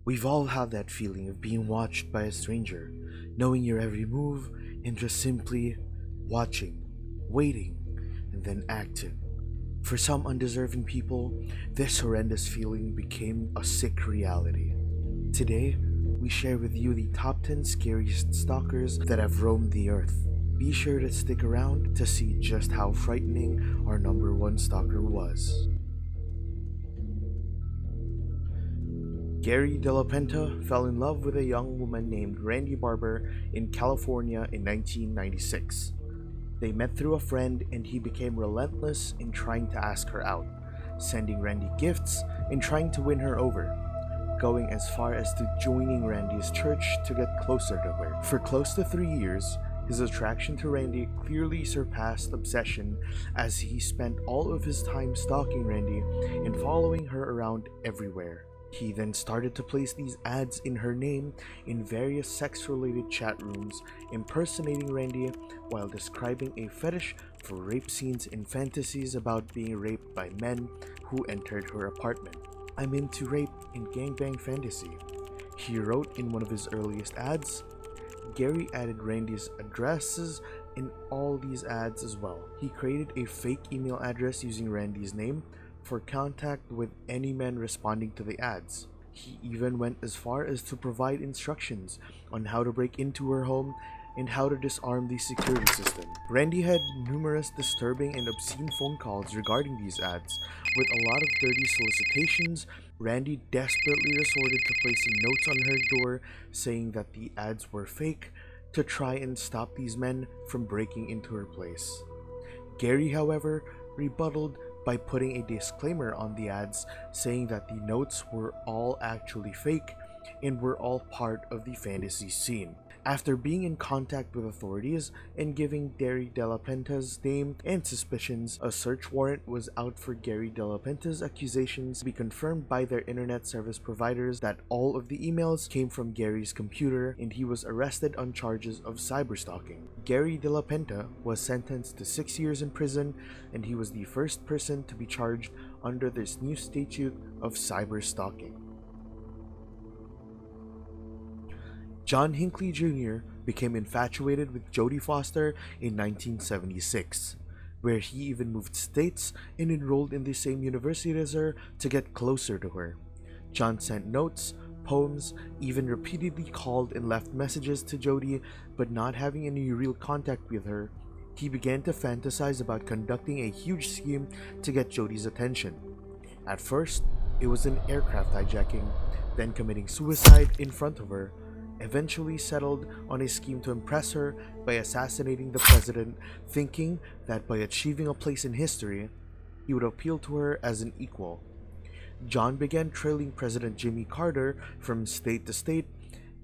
We've all had that feeling of being watched by a stranger, knowing your every move and just simply watching, waiting, and then acting. For some undeserving people, this horrendous feeling became a sick reality. Today, we share with you the top 10 scariest stalkers that have roamed the earth. Be sure to stick around to see just how frightening our number one stalker was. Gary De La Penta fell in love with a young woman named Randy Barber in California in 1996. They met through a friend and he became relentless in trying to ask her out, sending Randy gifts and trying to win her over, going as far as to joining Randy's church to get closer to her. For close to 3 years, his attraction to Randy clearly surpassed obsession as he spent all of his time stalking Randy and following her around everywhere. He then started to place these ads in her name in various sex-related chat rooms, impersonating Randy while describing a fetish for rape scenes and fantasies about being raped by men who entered her apartment. "I'm into rape and gangbang fantasy," he wrote in one of his earliest ads. Gary added Randy's addresses in all these ads as well. He created a fake email address using Randy's name for contact with any men responding to the ads. He even went as far as to provide instructions on how to break into her home and how to disarm the security system. Randy had numerous disturbing and obscene phone calls regarding these ads. With a lot of dirty solicitations, Randy desperately resorted to placing notes on her door saying that the ads were fake to try and stop these men from breaking into her place. Gary, however, rebutted by putting a disclaimer on the ads saying that the notes were all actually fake and were all part of the fantasy scene. After being in contact with authorities and giving Gary De La Penta's name and suspicions, a search warrant was out for Gary De La Penta's accusations to be confirmed by their internet service providers that all of the emails came from Gary's computer, and he was arrested on charges of cyberstalking. Gary De La Penta was sentenced to 6 years in prison, and he was the first person to be charged under this new statute of cyberstalking. John Hinckley Jr. became infatuated with Jodie Foster in 1976, where he even moved states and enrolled in the same university as her to get closer to her. John sent notes, poems, even repeatedly called and left messages to Jodie, but not having any real contact with her, he began to fantasize about conducting a huge scheme to get Jodie's attention. At first, it was an aircraft hijacking, then committing suicide in front of her, eventually settled on a scheme to impress her by assassinating the president, thinking that by achieving a place in history, he would appeal to her as an equal. John began trailing President Jimmy Carter from state to state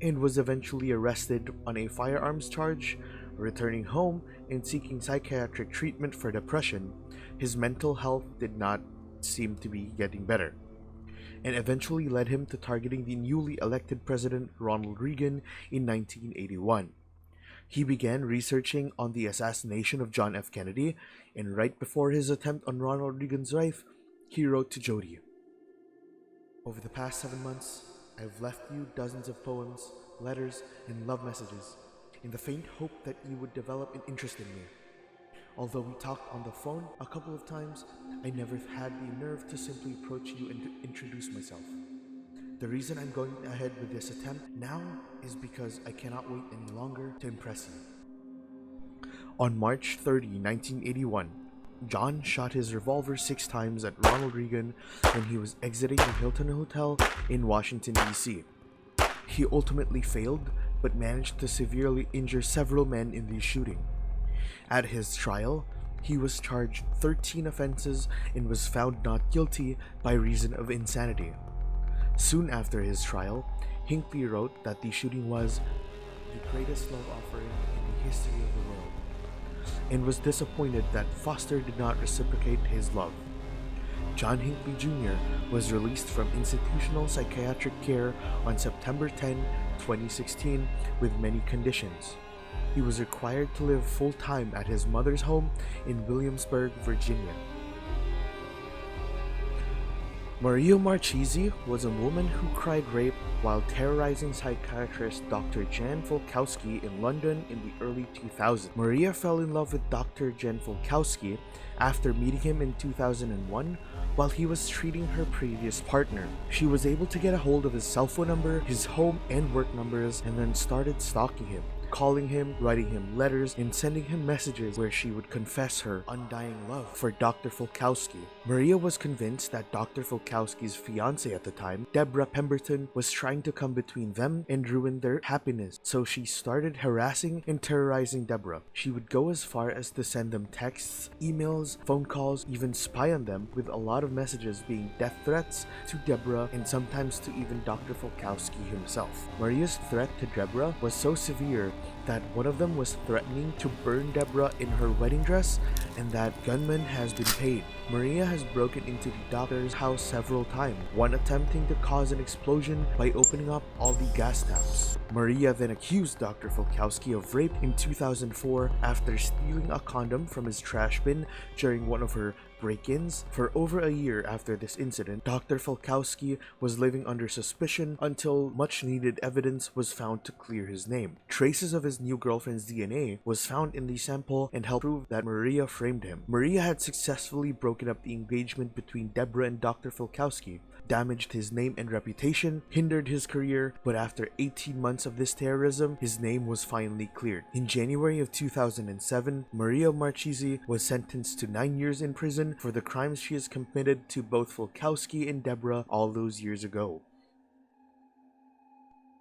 and was eventually arrested on a firearms charge, returning home and seeking psychiatric treatment for depression. His mental health did not seem to be getting better, and eventually led him to targeting the newly elected President Ronald Reagan in 1981. He began researching on the assassination of John F. Kennedy, and right before his attempt on Ronald Reagan's life, he wrote to Jodie, "Over the past 7 months, I've left you dozens of poems, letters, and love messages, in the faint hope that you would develop an interest in me. Although we talked on the phone a couple of times, I never had the nerve to simply approach you and to introduce myself. The reason I'm going ahead with this attempt now is because I cannot wait any longer to impress you." On March 30, 1981, John shot his revolver 6 times at Ronald Reagan when he was exiting the Hilton Hotel in Washington, D.C. He ultimately failed, but managed to severely injure several men in the shooting. At his trial, he was charged 13 offenses and was found not guilty by reason of insanity. Soon after his trial, Hinckley wrote that the shooting was the greatest love offering in the history of the world, and was disappointed that Foster did not reciprocate his love. John Hinckley Jr. was released from institutional psychiatric care on September 10, 2016, with many conditions. He was required to live full-time at his mother's home in Williamsburg, Virginia. Maria Marchese was a woman who cried rape while terrorizing psychiatrist Dr. Jan Folkowski in London in the early 2000s. Maria fell in love with Dr. Jan Folkowski after meeting him in 2001 while he was treating her previous partner. She was able to get a hold of his cell phone number, his home and work numbers, and then started stalking him, calling him, writing him letters, and sending him messages where she would confess her undying love for Dr. Folkowski. Maria was convinced that Dr. Folkowski's fiancée at the time, Deborah Pemberton, was trying to come between them and ruin their happiness, so she started harassing and terrorizing Deborah. She would go as far as to send them texts, emails, phone calls, even spy on them, with a lot of messages being death threats to Deborah and sometimes to even Dr. Folkowski himself. Maria's threat to Deborah was so severe that one of them was threatening to burn Deborah in her wedding dress, and that gunman has been paid. Maria has broken into the doctor's house several times, one attempting to cause an explosion by opening up all the gas taps. Maria then accused Dr. Folkowski of rape in 2004 after stealing a condom from his trash bin during one of her break-ins. For over a year after this incident, Dr. Folkowski was living under suspicion until much-needed evidence was found to clear his name. Traces of his new girlfriend's DNA was found in the sample and helped prove that Maria framed him. Maria had successfully broken up the engagement between Deborah and Dr. Folkowski, damaged his name and reputation, hindered his career, but after 18 months of this terrorism, his name was finally cleared. In January of 2007, Maria Marchese was sentenced to 9 years in prison for the crimes she has committed to both Folkowski and Deborah all those years ago.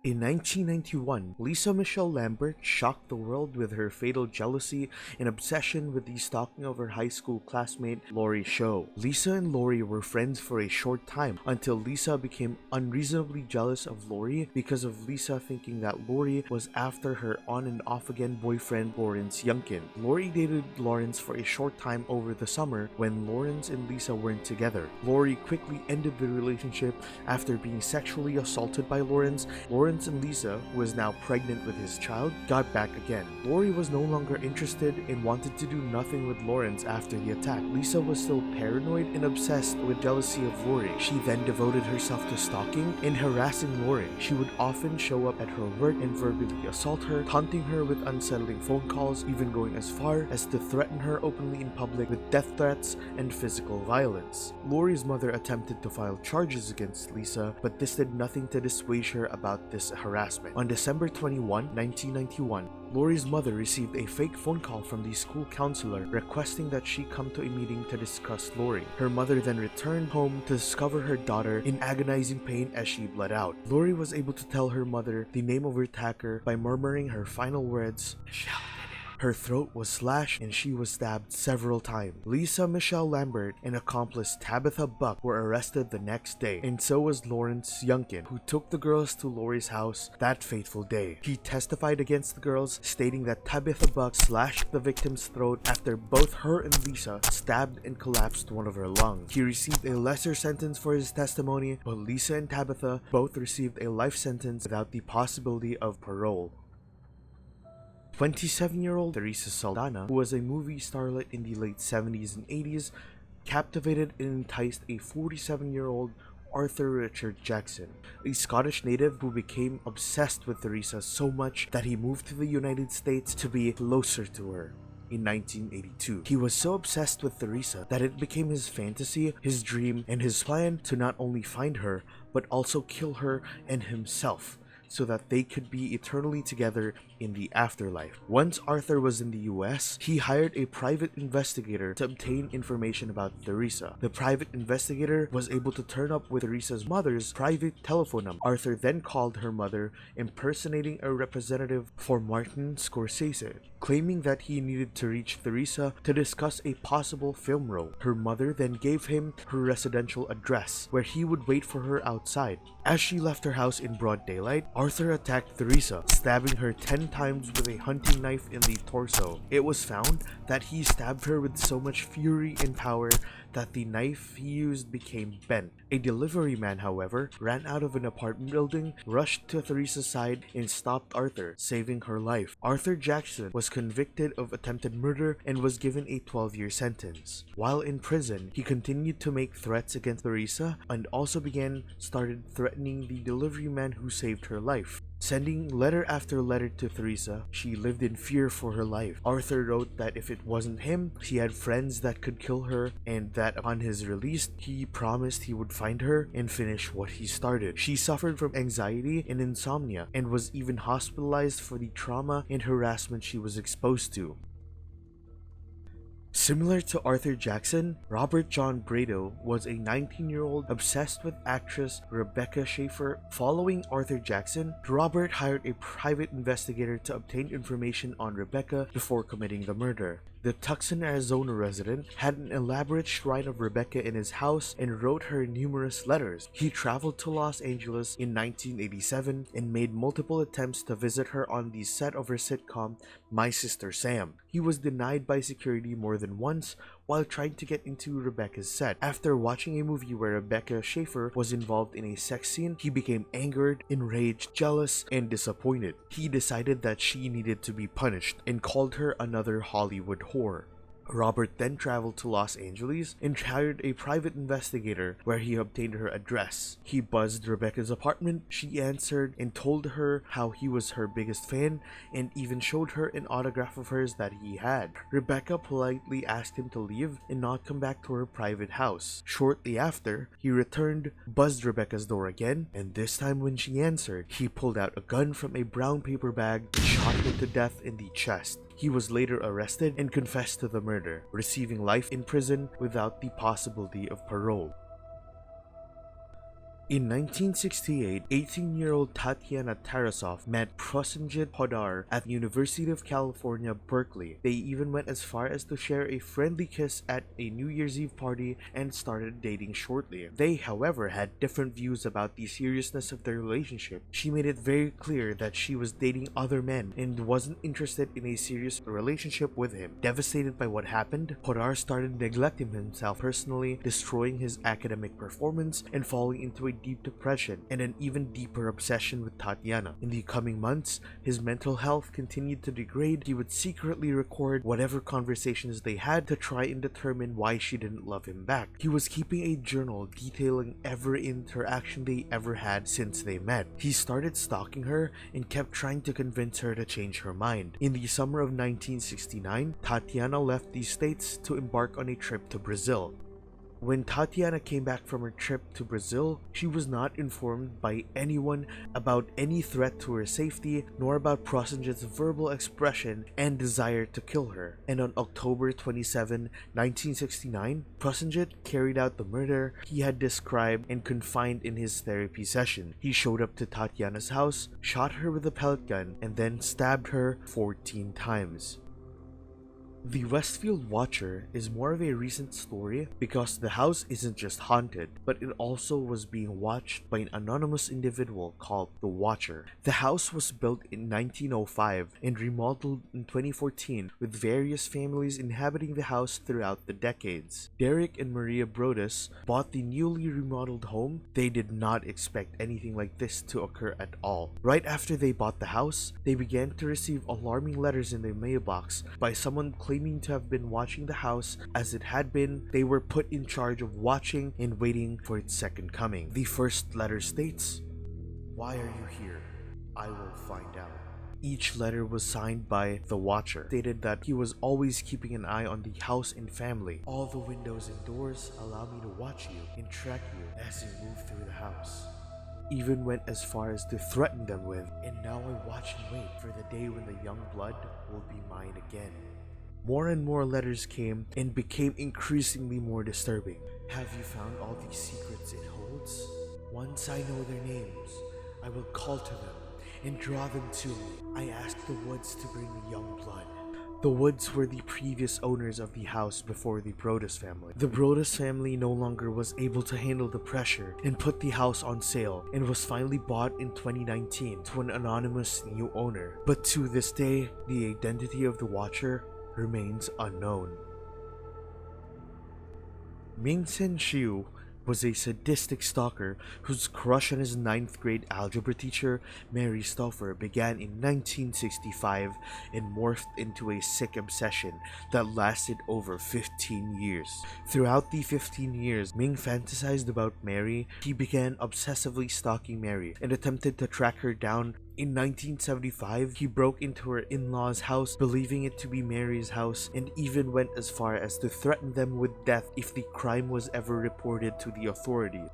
In 1991, Lisa Michelle Lambert shocked the world with her fatal jealousy and obsession with the stalking of her high school classmate Laurie Sho. Lisa and Laurie were friends for a short time until Lisa became unreasonably jealous of Laurie because of Lisa thinking that Laurie was after her on and off again boyfriend Lawrence Youngkin. Laurie dated Lawrence for a short time over the summer when Lawrence and Lisa weren't together. Laurie quickly ended the relationship after being sexually assaulted by Lawrence. Lawrence and Lisa, who was now pregnant with his child, got back again. Laurie was no longer interested and wanted to do nothing with Lawrence after the attack. Lisa was still paranoid and obsessed with jealousy of Laurie. She then devoted herself to stalking and harassing Laurie. She would often show up at her work and verbally assault her, taunting her with unsettling phone calls, even going as far as to threaten her openly in public with death threats and physical violence. Laurie's mother attempted to file charges against Lisa, but this did nothing to dissuade her about this harassment. On December 21, 1991, Laurie's mother received a fake phone call from the school counselor requesting that she come to a meeting to discuss Laurie. Her mother then returned home to discover her daughter in agonizing pain as she bled out. Laurie was able to tell her mother the name of her attacker by murmuring her final words, "Michelle." Her throat was slashed and she was stabbed several times. Lisa Michelle Lambert and accomplice Tabitha Buck were arrested the next day, and so was Lawrence Youngkin, who took the girls to Laurie's house that fateful day. He testified against the girls, stating that Tabitha Buck slashed the victim's throat after both her and Lisa stabbed and collapsed one of her lungs. He received a lesser sentence for his testimony, but Lisa and Tabitha both received a life sentence without the possibility of parole. 27-year-old Teresa Saldana, who was a movie starlet in the late 70s and 80s, captivated and enticed a 47-year-old Arthur Richard Jackson, a Scottish native who became obsessed with Teresa so much that he moved to the United States to be closer to her. In 1982, he was so obsessed with Teresa that it became his fantasy, his dream, and his plan to not only find her, but also kill her and himself, so that they could be eternally together in the afterlife. Once Arthur was in the US, he hired a private investigator to obtain information about Teresa. The private investigator was able to turn up with Teresa's mother's private telephone number. Arthur then called her mother, impersonating a representative for Martin Scorsese, claiming that he needed to reach Teresa to discuss a possible film role. Her mother then gave him her residential address, where he would wait for her outside. As she left her house in broad daylight, Arthur attacked Theresa, stabbing her 10 times with a hunting knife in the torso. It was found that he stabbed her with so much fury and power that the knife he used became bent. A delivery man, however, ran out of an apartment building, rushed to Theresa's side, and stopped Arthur, saving her life. Arthur Jackson was convicted of attempted murder and was given a 12-year sentence. While in prison, he continued to make threats against Theresa and also started threatening the delivery man who saved her life. Sending letter after letter to Theresa, she lived in fear for her life. Arthur wrote that if it wasn't him, he had friends that could kill her, and that upon his release, he promised he would find her and finish what he started. She suffered from anxiety and insomnia and was even hospitalized for the trauma and harassment she was exposed to. Similar to Arthur Jackson, Robert John Brado was a 19-year-old obsessed with actress Rebecca Schaeffer. Following Arthur Jackson, Robert hired a private investigator to obtain information on Rebecca before committing the murder. The Tucson, Arizona resident had an elaborate shrine of Rebecca in his house and wrote her numerous letters. He traveled to Los Angeles in 1987 and made multiple attempts to visit her on the set of her sitcom My Sister Sam. He was denied by security more than once while trying to get into Rebecca's set. After watching a movie where Rebecca Schaeffer was involved in a sex scene, he became angered, enraged, jealous, and disappointed. He decided that she needed to be punished and called her another Hollywood whore. Robert then traveled to Los Angeles and hired a private investigator where he obtained her address. He buzzed Rebecca's apartment, she answered and told her how he was her biggest fan and even showed her an autograph of hers that he had. Rebecca politely asked him to leave and not come back to her private house. Shortly after, he returned, buzzed Rebecca's door again, and this time when she answered, he pulled out a gun from a brown paper bag and shot her to death in the chest. He was later arrested and confessed to the murder, receiving life in prison without the possibility of parole. In 1968, 18-year-old Tatiana Tarasov met Prosenjit Podar at the University of California, Berkeley. They even went as far as to share a friendly kiss at a New Year's Eve party and started dating shortly. They, however, had different views about the seriousness of their relationship. She made it very clear that she was dating other men and wasn't interested in a serious relationship with him. Devastated by what happened, Podar started neglecting himself personally, destroying his academic performance, and falling into a deep depression and an even deeper obsession with Tatiana. In the coming months, his mental health continued to degrade. He would secretly record whatever conversations they had to try and determine why she didn't love him back. He was keeping a journal detailing every interaction they ever had since they met. He started stalking her and kept trying to convince her to change her mind. In the summer of 1969, Tatiana left the States to embark on a trip to Brazil. When Tatiana came back from her trip to Brazil, she was not informed by anyone about any threat to her safety, nor about Prosenjit's verbal expression and desire to kill her. And on October 27, 1969, Prosenjit carried out the murder he had described and confined in his therapy session. He showed up to Tatiana's house, shot her with a pellet gun, and then stabbed her 14 times. The Westfield Watcher is more of a recent story because the house isn't just haunted, but it also was being watched by an anonymous individual called the Watcher. The house was built in 1905 and remodeled in 2014, with various families inhabiting the house throughout the decades. Derek and Maria Brodus bought the newly remodeled home. They did not expect anything like this to occur at all. Right after they bought the house, they began to receive alarming letters in their mailbox by someone claiming to have been watching the house as it had been. They were put in charge of watching and waiting for its second coming. The first letter states, "Why are you here? I will find out." Each letter was signed by the Watcher, stated that he was always keeping an eye on the house and family. "All the windows and doors allow me to watch you and track you as you move through the house." Even went as far as to threaten them with, "And now I watch and wait for the day when the young blood will be mine again." More and more letters came and became increasingly more disturbing. "Have you found all these secrets it holds? Once I know their names, I will call to them and draw them to me. I ask the woods to bring me young blood, The Woods were the previous owners of the house before the Brodus family. The Brodus family no longer was able to handle the pressure and put the house on sale, and was finally bought in 2019 to an anonymous new owner. But to this day, the identity of the Watcher remains unknown. Ming Sen Shiu was a sadistic stalker whose crush on his 9th grade algebra teacher, Mary Stauffer, began in 1965 and morphed into a sick obsession that lasted over 15 years. Throughout the 15 years Ming fantasized about Mary, he began obsessively stalking Mary and attempted to track her down. In 1975, he broke into her in-laws' house, believing it to be Mary's house, and even went as far as to threaten them with death if the crime was ever reported to the authorities.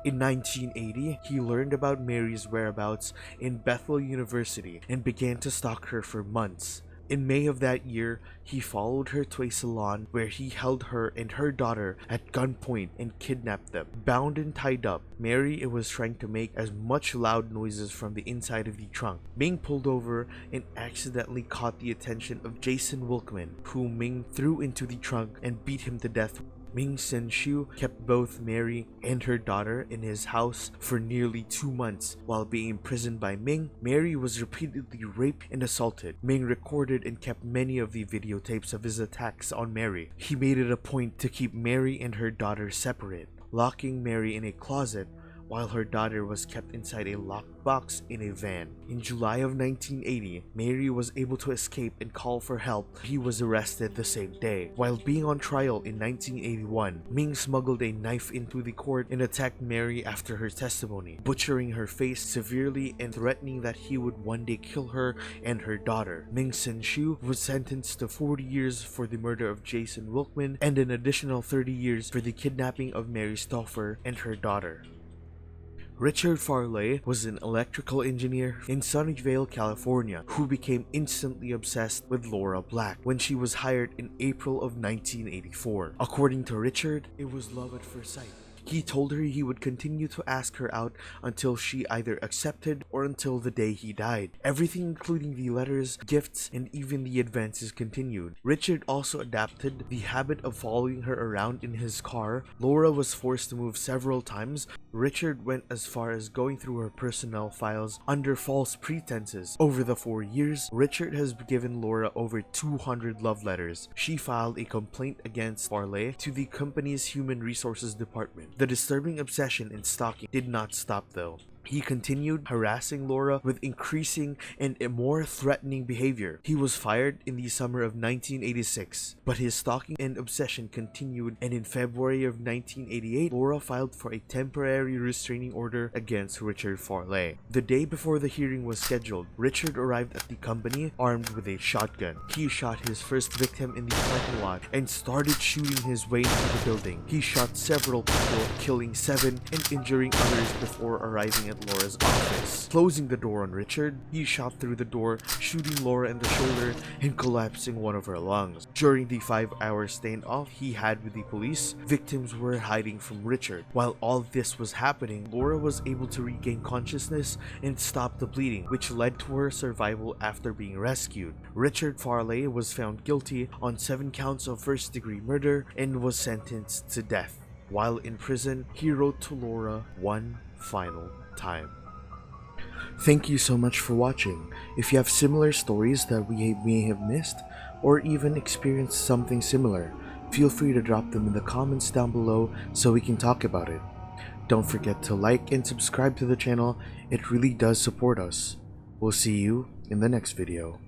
In 1980, he learned about Mary's whereabouts in Bethel University and began to stalk her for months. In May of that year, he followed her to a salon where he held her and her daughter at gunpoint and kidnapped them. Bound and tied up, Mary was trying to make as much loud noises from the inside of the trunk. Ming pulled over and accidentally caught the attention of Jason Wilkman, whom Ming threw into the trunk and beat him to death. Ming Sen Shiu kept both Mary and her daughter in his house for nearly 2 months. While being imprisoned by Ming, Mary was repeatedly raped and assaulted. Ming recorded and kept many of the videotapes of his attacks on Mary. He made it a point to keep Mary and her daughter separate, locking Mary in a closet while her daughter was kept inside a locked box in a van. In July of 1980, Mary was able to escape and call for help. He was arrested the same day. While being on trial in 1981, Ming smuggled a knife into the court and attacked Mary after her testimony, butchering her face severely and threatening that he would one day kill her and her daughter. Ming Sen Shiu was sentenced to 40 years for the murder of Jason Wilkman and an additional 30 years for the kidnapping of Mary Stauffer and her daughter. Richard Farley was an electrical engineer in Sunnyvale, California, who became instantly obsessed with Laura Black when she was hired in April of 1984. According to Richard, it was love at first sight. He told her he would continue to ask her out until she either accepted or until the day he died. Everything, including the letters, gifts, and even the advances, continued. Richard also adapted the habit of following her around in his car. Laura was forced to move several times. Richard went as far as going through her personnel files under false pretenses. Over the 4 years, Richard has given Laura over 200 love letters. She filed a complaint against Farley to the company's human resources department. The disturbing obsession and stalking did not stop though. He continued harassing Laura with increasing and more threatening behavior. He was fired in the summer of 1986, but his stalking and obsession continued, and in February of 1988, Laura filed for a temporary restraining order against Richard Farley. The day before the hearing was scheduled, Richard arrived at the company armed with a shotgun. He shot his first victim in the parking lot and started shooting his way into the building. He shot several people, killing 7 and injuring others before arriving at Laura's office. Closing the door on Richard, he shot through the door, shooting Laura in the shoulder and collapsing one of her lungs. During the 5-hour standoff he had with the police, victims were hiding from Richard. While all this was happening, Laura was able to regain consciousness and stop the bleeding, which led to her survival after being rescued. Richard Farley was found guilty on 7 counts of first-degree murder and was sentenced to death. While in prison, he wrote to Laura one final time. Thank you so much for watching. If you have similar stories that we may have missed, or even experienced something similar, feel free to drop them in the comments down below so we can talk about it. Don't forget to like and subscribe to the channel, it really does support us. We'll see you in the next video.